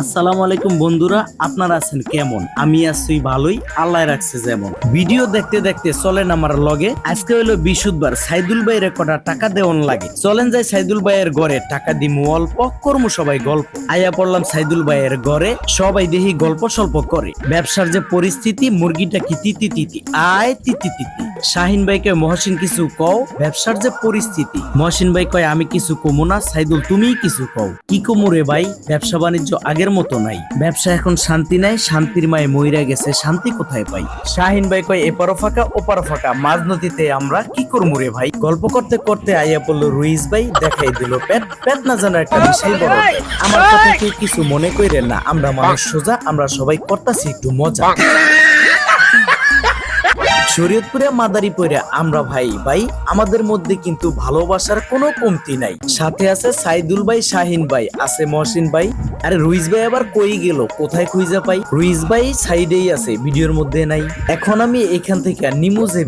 আসসালামু আলাইকুম বন্ধুরা, আপনারা আছেন কেমন? আমি আছি ভালোই, আল্লাহ রাখছে যেমন। ভিডিও দেখতে দেখতে চলেন আমার লগে। আজকে হলো বৃহস্পতিবার, সাইদুল ভাইয়ের কটা টাকা দেওয়ান লাগে। চলেন যাই সাইদুল ভাইয়ের ঘরে, টাকা দিমু অল্প, কর্ম সবাই গল্প। আয়া পড়লাম সাইদুল ভাইয়ের ঘরে, সবাই দেখি গল্প স্বল্প করে। ব্যবসার যে পরিস্থিতি, মুরগিটা কি তিতি তিতি, আয় তিতি তিতি। শাহিন ভাইকে মহসিন কিছু কও, ব্যবসার যে পরিস্থিতি। মহসিন ভাই কয় আমি কিছু কমু না, সাইদুল তুমিই কিছু কও। কি কমু রে ভাই, ব্যবসা বাণিজ্য আগের মতো নাই। ব্যবসা এখন শান্তি নাই, শান্তির মায়ে মইরা গেছে, শান্তি কোথায় পাই? শাহিন ভাই কয় এপারও ফাঁকা ওপারও ফাঁকা, মাঝ নদীতে আমরা কি করমু রে ভাই? গল্প করতে করতে আইয়া পড়লো রুইস ভাই, দেখাই দিল পেট পেট না জানো একটা বিশাল বড় পেট। আমার কথা কেউ কিছু মনে কইরেন না, আমরা মানুষ সোজা, আমরা সবাই করতাছি একটু মজা। শরীয়তপুরে মাদারি পইরা আমরা ভাই ভাই, আমাদের মধ্যে কিন্তু ভালোবাসার কোনো কমতি নাই। সাথে আছে সাইদুল ভাই, শাহিন ভাই, আছে মহসিন ভাই। আরে রুইস ভাই আবার কই গেল, কোথায় খুঁজে পাই? রুইস ভাই সাইডেই আছে, ভিডিওর মধ্যে নাই। এখন আমি এখান থেকে নিমুজে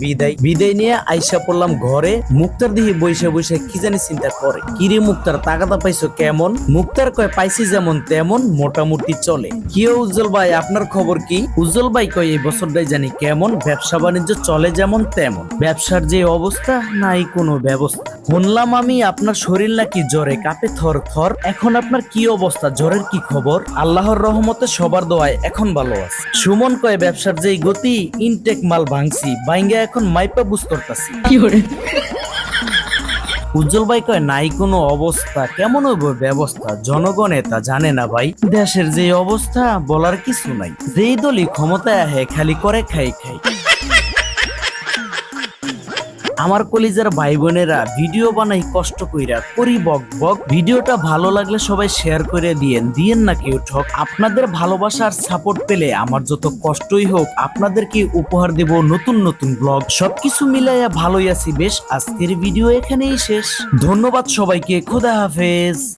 বিদায় নিয়ে আইসা পড়লাম ঘরে। মুক্তার দিহি বইসা বইসা কি জানি চিন্তা করে। কিরে মুক্তার, টাকাটা পাইছো কেমন? মুক্তার কয় পাইছি যেমন তেমন, মোটামুটি চলে। কি উজ্জ্বল ভাই, আপনার খবর কি? উজ্জ্বল ভাই কয় এই বছরটাই জানি কেমন, ব্যবসা বাণিজ্য চলে যেমন তেমন। ব্যবসার যে অবস্থা, নাই কোনো ব্যবস্থা। শুনলাম আমি আপনার শরীর নাকি জ্বরে কাঁপে থর থর। এখন আপনার কি অবস্থা, জ্বরের কি খবর? আল্লাহর রহমতে সবার দোয়ায় এখন ভালো আছে। সুমন কয় ব্যবসার যেই গতি, ইনটেক মাল ভাঙছি, বাইঙ্গা এখন মাইপা বুঝ করতাছি। উজ্জ্বল ভাই কয় নাই কোনো অবস্থা, কেমন হইব ব্যবস্থা, জনগণ তা জানে না ভাই। দেশের যে অবস্থা বলার কিছু নাই, যেই দলই ক্ষমতায় আহে খালি করে খাই খাই। আমার কলিজার ভাই বোনেরা, ভিডিও বানাই কষ্ট কইরা, করি বক বক। ভিডিওটা ভালো লাগলে সবাই শেয়ার করে দিয়েন না কেউ ঠক। আপনাদের ভালোবাসার সাপোর্ট পেলে আমার যত কষ্টই হোক, আপনাদেরকে উপহার দেব নতুন নতুন ব্লগ। সবকিছু মিলাইয়া ভালোই আছি বেশ। আজকের ভিডিও এখানেই শেষ। ধন্যবাদ সবাইকে, খোদা হাফেজ।